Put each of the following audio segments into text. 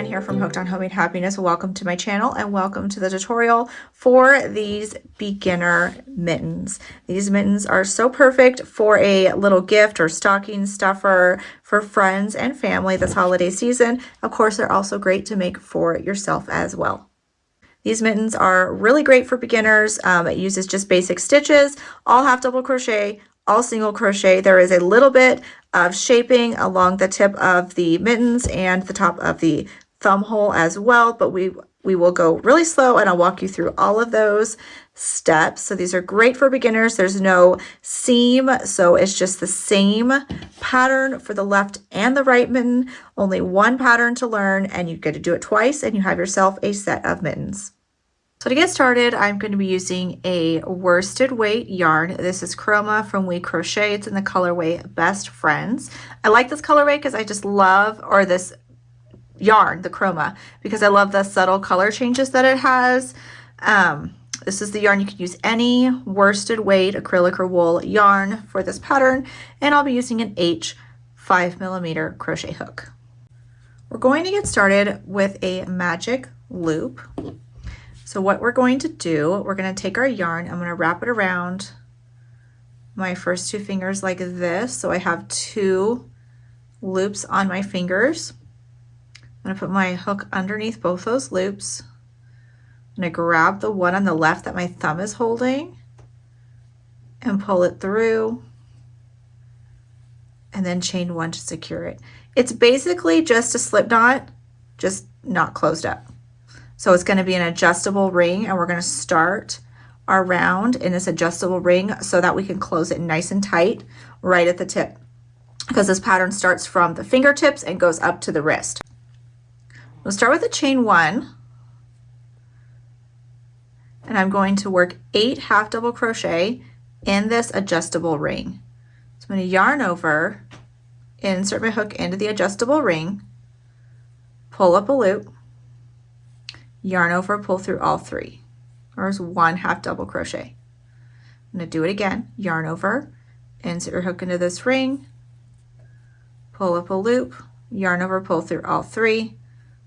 Here from Hooked on Homemade Happiness. Welcome to my channel and welcome to the tutorial for these beginner mittens. These mittens are so perfect for a little gift or stocking stuffer for friends and family this holiday season. Of course, they're also great to make for yourself as well. These mittens are really great for beginners. It uses just basic stitches, all half double crochet, all single crochet. There is a little bit of shaping along the tip of the mittens and the top of the thumb hole as well, but we will go really slow and I'll walk you through all of those steps. So these are great for beginners. There's no seam, so it's just the same pattern for the left and the right mitten, only one pattern to learn, and you get to do it twice and you have yourself a set of mittens. So to get started, I'm going to be using a worsted weight yarn. This is Chroma from WeCrochet. It's in the colorway Best Friends. I like this colorway because I just love, or this yarn, the Chroma, because I love the subtle color changes that it has. This is the yarn. You can use any worsted weight acrylic or wool yarn for this pattern, and I'll be using an H 5mm crochet hook. We're going to get started with a magic loop. So what we're going to do, we're going to take our yarn, I'm going to wrap it around my first two fingers like this, so I have two loops on my fingers. I'm going to put my hook underneath both those loops. I'm going to grab the one on the left that my thumb is holding and pull it through, and then chain one to secure it. It's basically just a slip knot, just not closed up. So it's going to be an adjustable ring, and we're going to start our round in this adjustable ring so that we can close it nice and tight right at the tip, because this pattern starts from the fingertips and goes up to the wrist. We'll start with a chain one, and I'm going to work 8 half double crochet in this adjustable ring. So I'm going to yarn over, insert my hook into the adjustable ring, pull up a loop, yarn over, pull through all 3. There's 1 half double crochet. I'm going to do it again, yarn over, insert your hook into this ring, pull up a loop, yarn over, pull through all 3,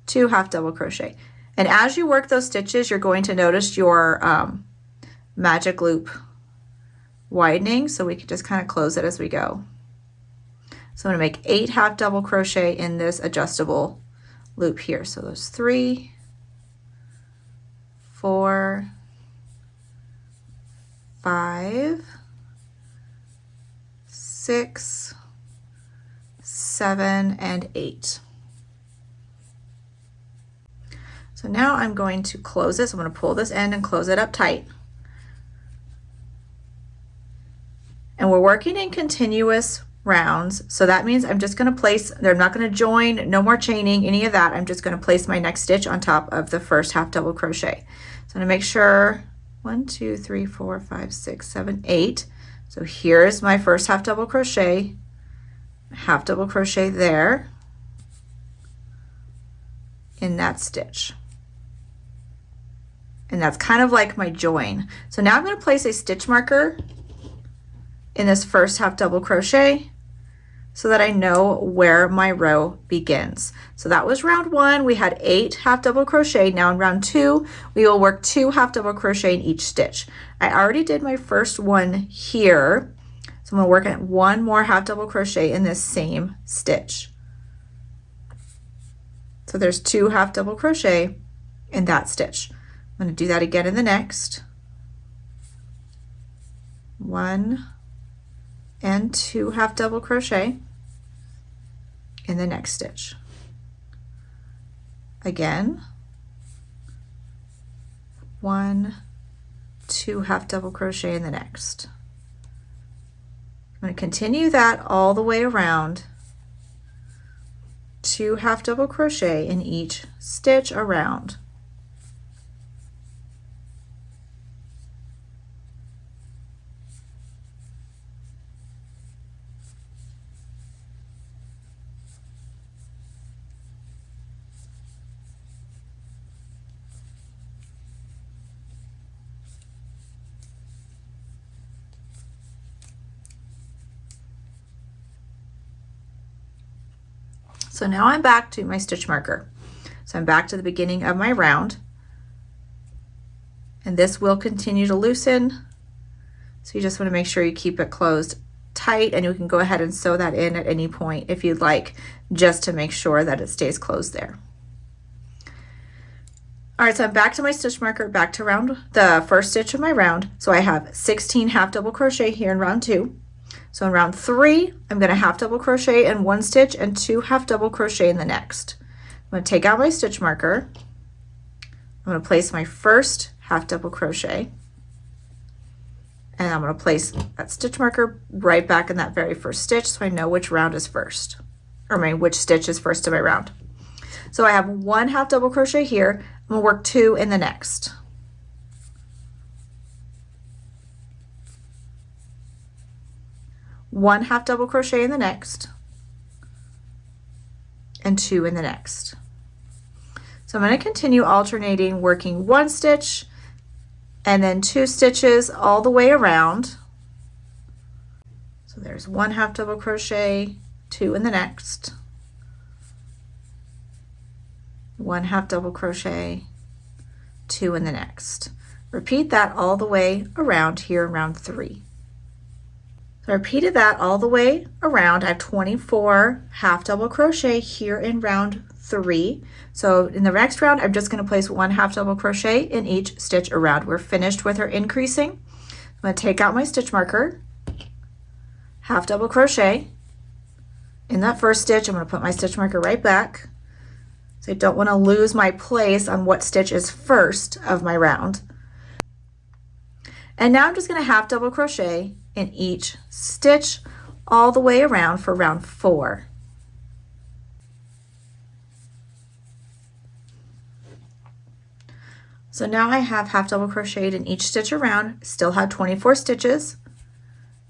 2 half double crochet. And as you work those stitches, you're going to notice your magic loop widening, so we can just kind of close it as we go. So I'm going to make 8 half double crochet in this adjustable loop here. So those 3, 4, 5, 6, 7, and 8. So now I'm going to close this. I'm going to pull this end and close it up tight. And we're working in continuous rounds. So that means I'm just going to place, I'm not going to join, no more chaining, any of that. I'm just going to place my next stitch on top of the first half double crochet. So I'm going to make sure 1, 2, 3, 4, 5, 6, 7, 8. So here's my first half double crochet there in that stitch. And that's kind of like my join. So now I'm going to place a stitch marker in this first half double crochet so that I know where my row begins. So that was round 1. We had 8 half double crochet. Now in round 2, we will work 2 half double crochet in each stitch. I already did my first one here. So I'm going to work at 1 more half double crochet in this same stitch. So there's 2 half double crochet in that stitch. I'm going to do that again in the next. 1 and 2 half double crochet in the next stitch. Again, 1, 2 half double crochet in the next. I'm going to continue that all the way around. 2 half double crochet in each stitch around. So now I'm back to my stitch marker. So I'm back to the beginning of my round, and this will continue to loosen. So you just want to make sure you keep it closed tight, and you can go ahead and sew that in at any point if you'd like, just to make sure that it stays closed there. All right, so I'm back to my stitch marker, back to round the first stitch of my round. So I have 16 half double crochet here in round 2. So in round 3, I'm going to half double crochet in 1 stitch and 2 half double crochet in the next. I'm going to take out my stitch marker. I'm going to place my first half double crochet, and I'm going to place that stitch marker right back in that very first stitch so I know which round is first, or which stitch is first of my round. So I have 1 half double crochet here. I'm going to work 2 in the next. One half double crochet in the next, and 2 in the next. So I'm going to continue alternating, working 1 stitch and then 2 stitches all the way around. So there's 1 half double crochet, 2 in the next, 1 half double crochet, 2 in the next. Repeat that all the way around here in round 3. So I repeated that all the way around. I have 24 half double crochet here in round 3. So in the next round, I'm just going to place 1 half double crochet in each stitch around. We're finished with our increasing. I'm going to take out my stitch marker, half double crochet in that first stitch. I'm going to put my stitch marker right back. So I don't want to lose my place on what stitch is first of my round. And now I'm just going to half double crochet in each stitch all the way around for round 4. So now I have half double crocheted in each stitch around, still have 24 stitches.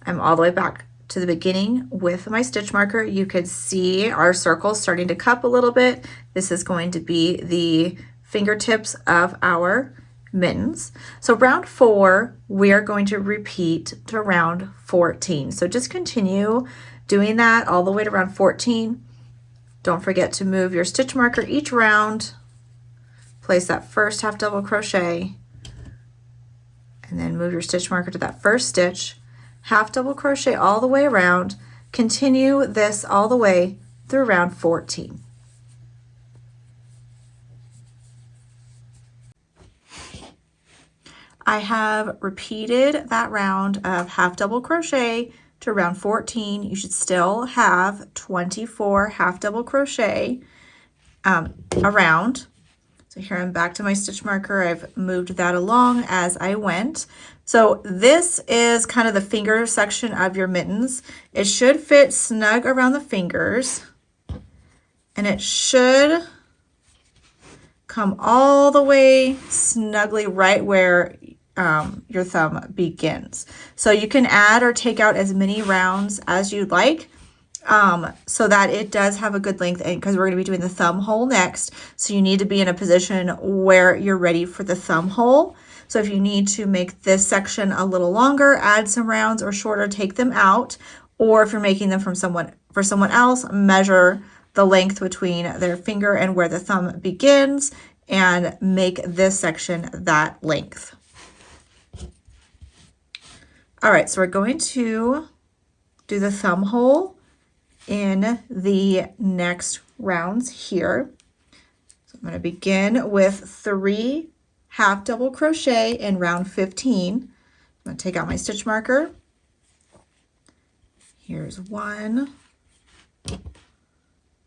I'm all the way back to the beginning with my stitch marker. You could see our circle starting to cup a little bit. This is going to be the fingertips of our mittens. So round 4, we are going to repeat to round 14. So just continue doing that all the way to round 14. Don't forget to move your stitch marker each round. Place that first half double crochet, and then move your stitch marker to that first stitch. Half double crochet all the way around. Continue this all the way through round 14. I have repeated that round of half double crochet to round 14. You should still have 24 half double crochet around. So here I'm back to my stitch marker. I've moved that along as I went. So this is kind of the finger section of your mittens. It should fit snug around the fingers, and it should come all the way snugly right where your thumb begins. So you can add or take out as many rounds as you'd like, so that it does have a good length, because we're going to be doing the thumb hole next. So you need to be in a position where you're ready for the thumb hole. So if you need to make this section a little longer, add some rounds, or shorter, take them out. Or if you're making them for someone else, measure the length between their finger and where the thumb begins and make this section that length. All right, so we're going to do the thumb hole in the next rounds here. So I'm going to begin with 3 half double crochet in round 15. I'm going to take out my stitch marker. Here's 1.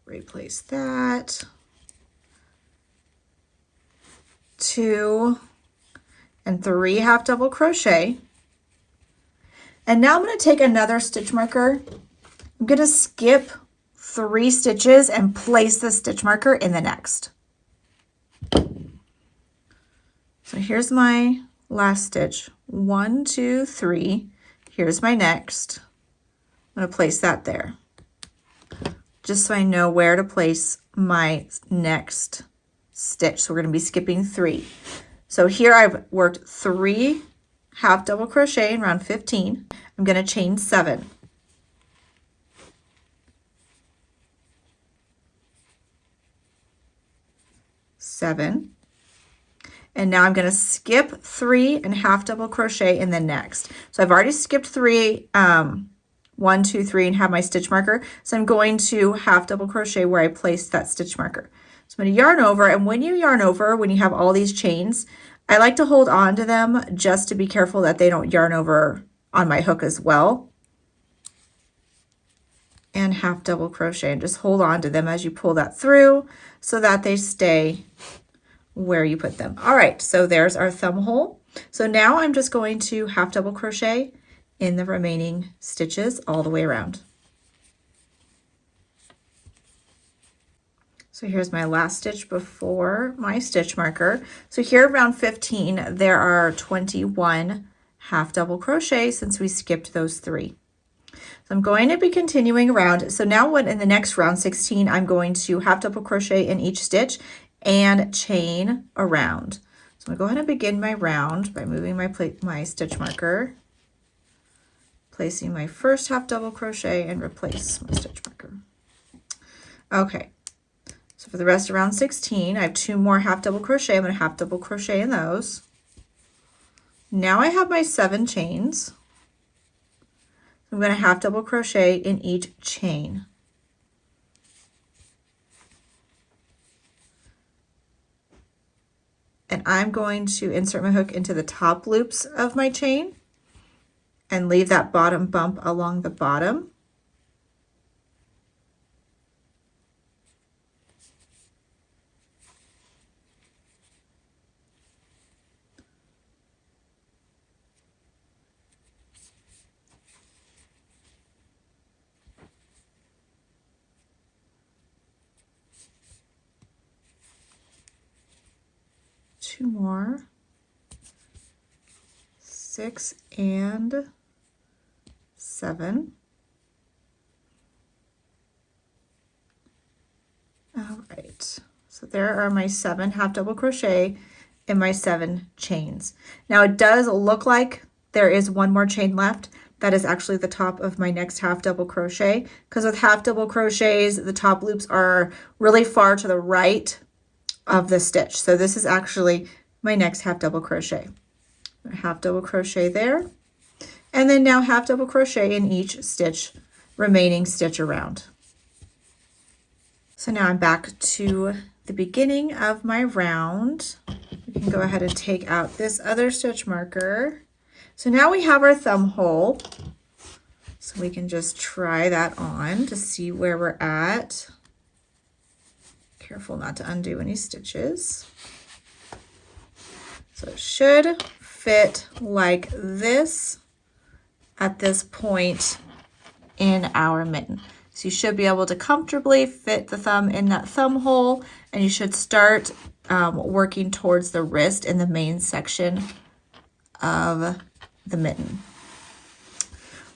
Replace that. 2 and 3 half double crochet. And now I'm going to take another stitch marker. I'm going to skip 3 stitches and place the stitch marker in the next. So here's my last stitch. 1, 2, 3. Here's my next. I'm going to place that there, just so I know where to place my next stitch. So we're going to be skipping 3. So here I've worked 3 half double crochet in round 15. I'm going to chain 7. 7. And now I'm going to skip 3 and half double crochet in the next. So I've already skipped 3, 1, 2, 3, and have my stitch marker. So I'm going to half double crochet where I placed that stitch marker. So I'm going to yarn over, and when you yarn over, when you have all these chains, I like to hold on to them just to be careful that they don't yarn over on my hook as well. And half double crochet, and just hold on to them as you pull that through so that they stay where you put them. All right, so there's our thumb hole. So now I'm just going to half double crochet in the remaining stitches all the way around. So here's my last stitch before my stitch marker. So here around 15, there are 21 half double crochet since we skipped those 3. So I'm going to be continuing around. So now when in the next round 16, I'm going to half double crochet in each stitch and chain around. So I'm going to go ahead and begin my round by moving my stitch marker, placing my first half double crochet, and replace my stitch marker. Okay, so for the rest of round 16, I have 2 more half double crochet. I'm going to half double crochet in those. Now I have my 7 chains. I'm going to half double crochet in each chain. And I'm going to insert my hook into the top loops of my chain and leave that bottom bump along the bottom. Two more, 6 and 7. All right, so there are my 7 half double crochet in my 7 chains. Now it does look like there is 1 more chain left. That is actually the top of my next half double crochet, because with half double crochets, the top loops are really far to the right of the stitch. So this is actually my next half double crochet. Half double crochet there, and then now half double crochet in each stitch, remaining stitch around. So now I'm back to the beginning of my round. We can go ahead and take out this other stitch marker. So now we have our thumb hole. So we can just try that on to see where we're at. Careful not to undo any stitches. So it should fit like this at this point in our mitten. So you should be able to comfortably fit the thumb in that thumb hole, and you should start working towards the wrist in the main section of the mitten.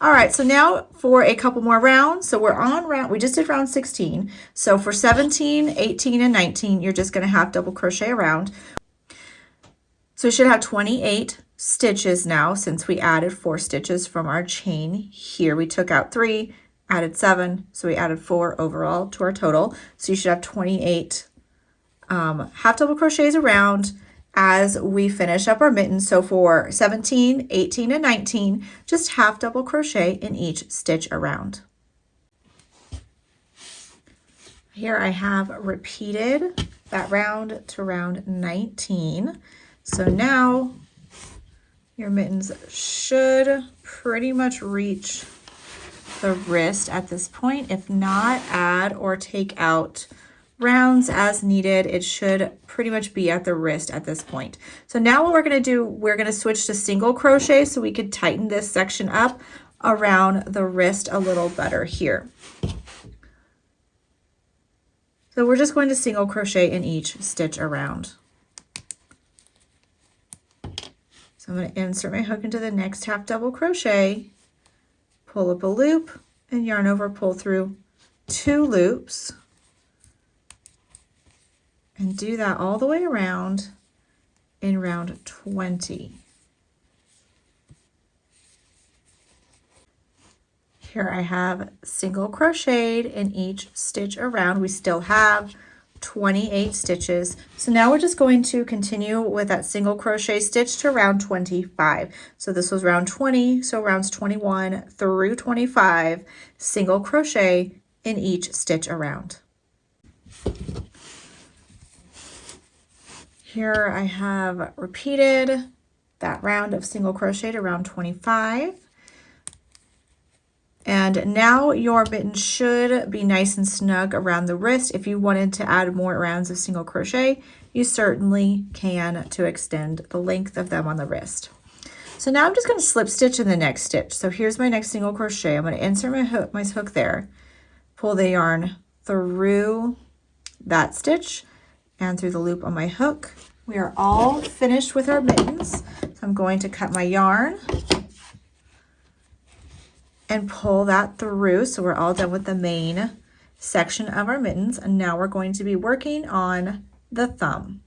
All right, so now for a couple more rounds. So we're on round, we just did round 16. So for 17, 18, and 19, you're just gonna half double crochet around. So we should have 28 stitches now, since we added 4 stitches from our chain here. We took out 3, added 7, so we added 4 overall to our total. So you should have 28 half double crochets around as we finish up our mitten. So for 17, 18, and 19, just half double crochet in each stitch around. Here I have repeated that round to round 19. So now your mittens should pretty much reach the wrist at this point. If not, add or take out rounds as needed. It should pretty much be at the wrist at this point. So now what we're going to do, we're going to switch to single crochet so we could tighten this section up around the wrist a little better here. So we're just going to single crochet in each stitch around. So I'm going to insert my hook into the next half double crochet, pull up a loop, and yarn over, pull through 2 loops, and do that all the way around in round 20. Here I have single crocheted in each stitch around. We still have 28 stitches. So now we're just going to continue with that single crochet stitch to round 25. So this was round 20, so rounds 21 through 25, single crochet in each stitch around. Here I have repeated that round of single crochet to round 25. And now your mitten should be nice and snug around the wrist. If you wanted to add more rounds of single crochet, you certainly can to extend the length of them on the wrist. So now I'm just going to slip stitch in the next stitch. So here's my next single crochet. I'm going to insert my hook there, pull the yarn through that stitch and through the loop on my hook. We are all finished with our mittens. So I'm going to cut my yarn and pull that through. So we're all done with the main section of our mittens. And now we're going to be working on the thumb.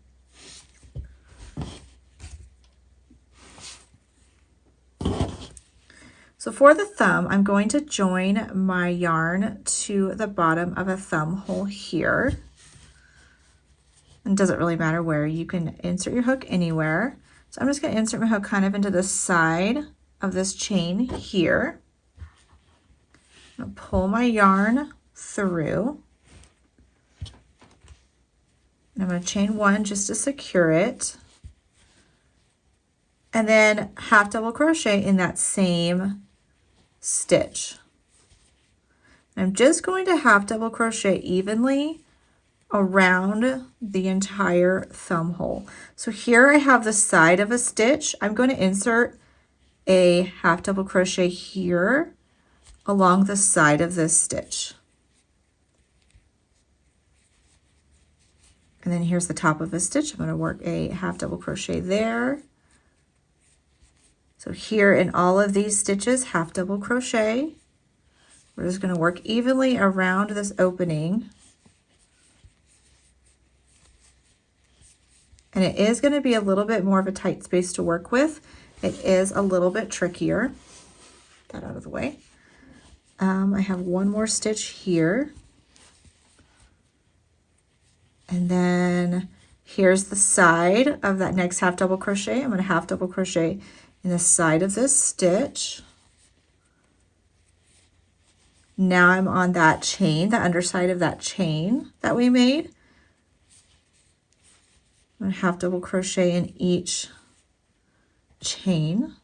So for the thumb, I'm going to join my yarn to the bottom of a thumb hole here. And it doesn't really matter where. You can insert your hook anywhere. So I'm just going to insert my hook kind of into the side of this chain here. I'm going to pull my yarn through. And I'm going to chain one just to secure it. And then half double crochet in that same stitch. I'm just going to half double crochet evenly around the entire thumb hole. So here I have the side of a stitch. I'm going to insert a half double crochet here along the side of this stitch. And then here's the top of a stitch. I'm going to work a half double crochet there. So here in all of these stitches, half double crochet. We're just going to work evenly around this opening. And it is going to be a little bit more of a tight space to work with. It is a little bit trickier. Get that out of the way. I have one more stitch here. And then here's the side of that next half double crochet. I'm going to half double crochet in the side of this stitch. Now I'm on that chain, the underside of that chain that we made. I'm going to half double crochet in each chain.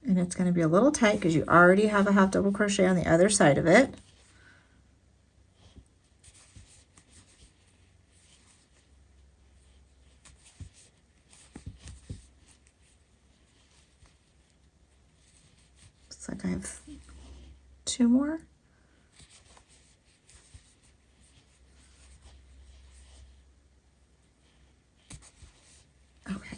And it's going to be a little tight because you already have a half double crochet on the other side of it. Looks like I have two more. Okay.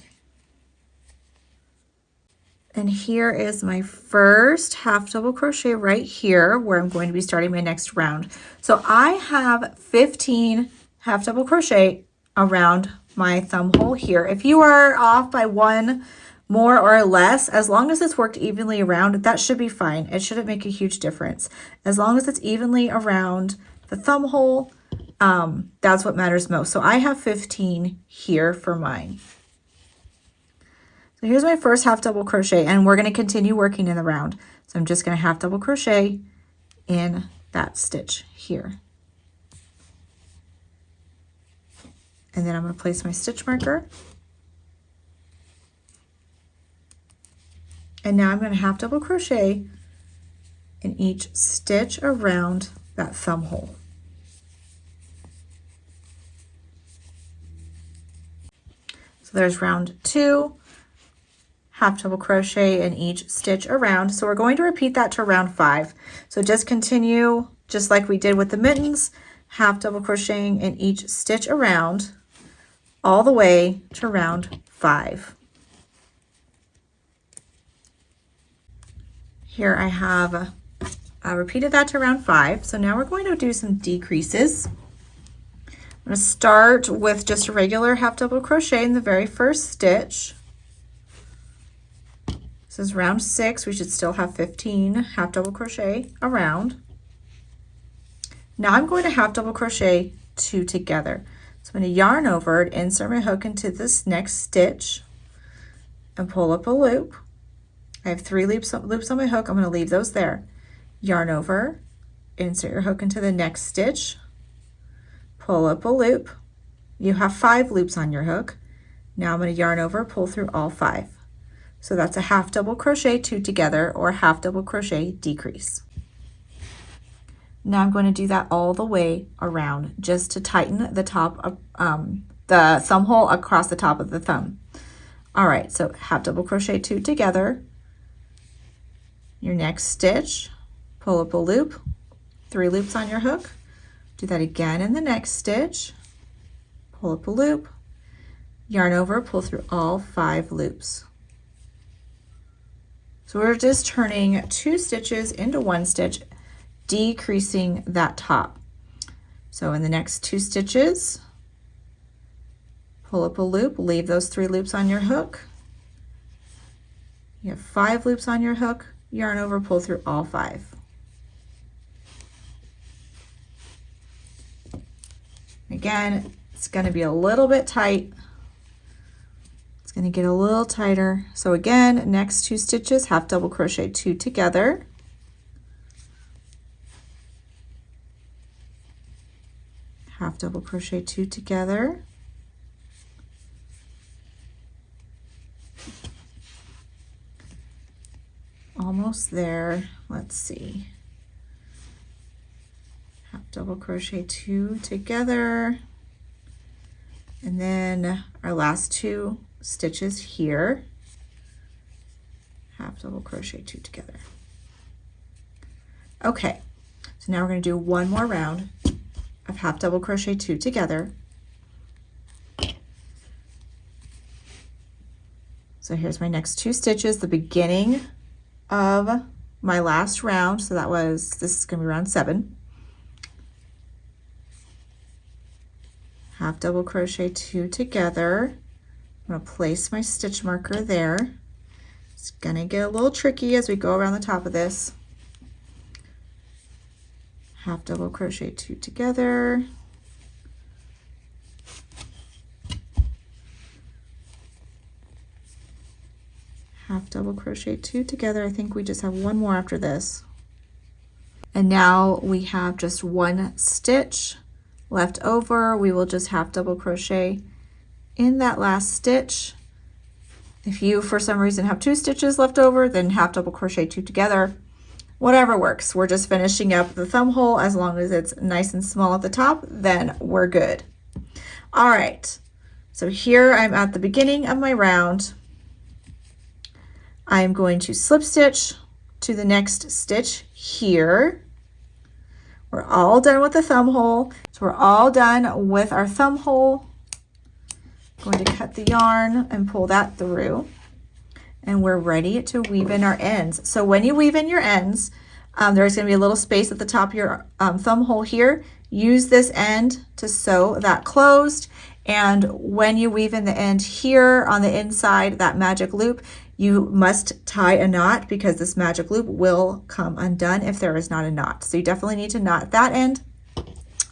And here is my first half double crochet right here where I'm going to be starting my next round. So I have 15 half double crochet around my thumb hole here. If you are off by one more or less, as long as it's worked evenly around, that should be fine. It shouldn't make a huge difference. As long as it's evenly around the thumb hole, that's what matters most. So I have 15 here for mine. So here's my first half double crochet, and we're going to continue working in the round. So I'm just going to half double crochet in that stitch here. And then I'm going to place my stitch marker. And now I'm going to half double crochet in each stitch around that thumb hole. So there's round 2. Half double crochet in each stitch around. So we're going to repeat that to round 5. So just continue just like we did with the mittens, half double crocheting in each stitch around all the way to round 5. Here I have repeated that to round 5. So now we're going to do some decreases. I'm going to start with just a regular half double crochet in the very first stitch. This is round 6. We should still have 15 half double crochet around. Now I'm going to half double crochet 2 together. So I'm going to yarn over and insert my hook into this next stitch and pull up a loop. I have 3 loops on my hook. I'm going to leave those there. Yarn over, insert your hook into the next stitch, pull up a loop. You have 5 loops on your hook. Now I'm going to yarn over, pull through all 5. So that's a half double crochet 2 together, or half double crochet decrease. Now I'm going to do that all the way around just to tighten the top of the thumb hole across the top of the thumb. All right, so half double crochet 2 together. Your next stitch, pull up a loop, 3 loops on your hook. Do that again in the next stitch, pull up a loop, yarn over, pull through all 5 loops. So we're just turning 2 stitches into 1 stitch, decreasing that top. So in the next 2 stitches, pull up a loop, leave those 3 loops on your hook. You have 5 loops on your hook, yarn over, pull through all 5. Again, it's going to be a little bit tight. It's going to get a little tighter. So again, next 2 stitches, half double crochet 2 together. Half double crochet 2 together. Almost there. Let's see. Half double crochet 2 together. And then our last 2 stitches here. Half double crochet 2 together. Okay, so now we're going to do one more round of half double crochet 2 together. So here's my next 2 stitches, the beginning of my last round. So this is going to be round 7. Half double crochet 2 together. I'm going to place my stitch marker there. It's going to get a little tricky as we go around the top of this. Half double crochet 2 together. Half double crochet 2 together. I think we just have one more after this. And now we have just 1 stitch left over. We will just half double crochet in that last stitch. If you for some reason have 2 stitches left over, then half double crochet 2 together. Whatever works. We're just finishing up the thumb hole. As long as it's nice and small at the top, then we're good. All right, so here I'm at the beginning of my round. I'm going to slip stitch to the next stitch here. We're all done with the thumb hole. So we're all done with our thumb hole. I'm going to cut the yarn and pull that through. And we're ready to weave in our ends. So when you weave in your ends, there's going to be a little space at the top of your thumb hole here. Use this end to sew that closed. And when you weave in the end here on the inside, that magic loop, you must tie a knot because this magic loop will come undone if there is not a knot. So you definitely need to knot that end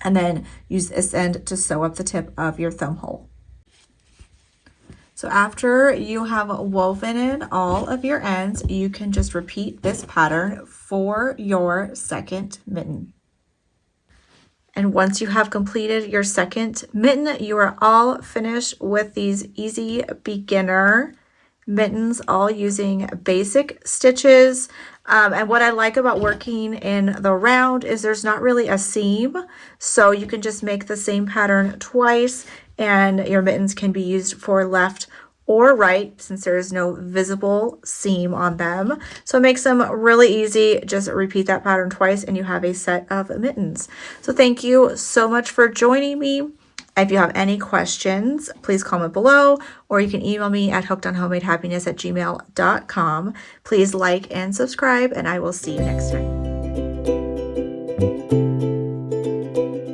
and then use this end to sew up the tip of your thumb hole. So after you have woven in all of your ends, you can just repeat this pattern for your second mitten. And once you have completed your second mitten, you are all finished with these easy beginner mittens, all using basic stitches. And what I like about working in the round is there's not really a seam, so you can just make the same pattern twice and your mittens can be used for left or right since there is no visible seam on them. So it makes them really easy. Just repeat that pattern twice and you have a set of mittens. So thank you so much for joining me. If you have any questions, please comment below or you can email me at hookedonhomemadehappiness@gmail.com. Please like and subscribe and I will see you next time.